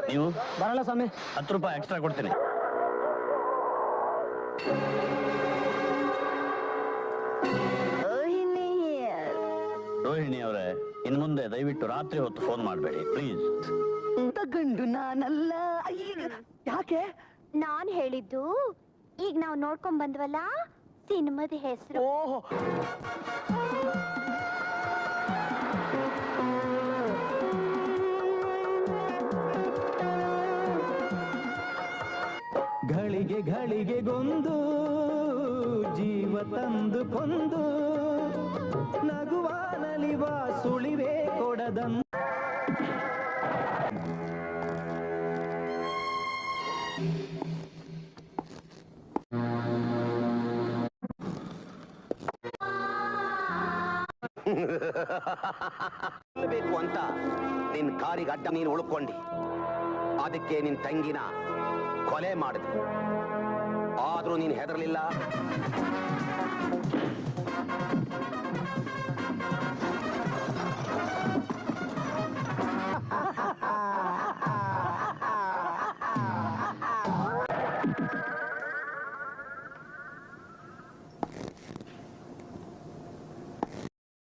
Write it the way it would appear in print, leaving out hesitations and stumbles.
ನೀವು ಬರಲ್ಲ ಸ್ವಾಮಿ. 10 ರೂಪಾಯಿ ಎಕ್ಸ್ಟ್ರಾ ಕೊಡ್ತೀನಿ. ರೋಹಿಣಿ ಅವರೇ, ಇನ್ ಮುಂದೆ ದಯವಿಟ್ಟು ರಾತ್ರಿ ಹೊತ್ತು ಫೋನ್ ಮಾಡಬೇಡಿ ಪ್ಲೀಸ್. ಗಂಡು ನಾನಲ್ಲ. ಯಾಕೆ? ನಾನ್ ಹೇಳಿದ್ದು ಈಗ ನಾವು ನೋಡ್ಕೊಂಡ್ ಬಂದ್ವಲ್ಲ ಸಿನಿಮಾದ ಹೆಸರು. ಓಹೋ, ಘಳಿಗೆ ಘಳಿಗೆಗೊಂದು ಜೀವ ತಂದು ಕೊಂದು ನಗುವ ನಲಿವ ಸುಳಿವೆ ಕೊಡದಂ. ಬೇಕು ಅಂತ ನಿನ್ ಕಾರಿಗೆ ಅಡ್ಡ ನೀನು ಉಳ್ಕೊಂಡಿ, ಅದಕ್ಕೆ ನಿನ್ ತಂಗಿನ ಕೊಲೆ ಮಾಡಿದೆ. ಆದ್ರೂ ನೀನ್ ಹೆದರ್ಲಿಲ್ಲ.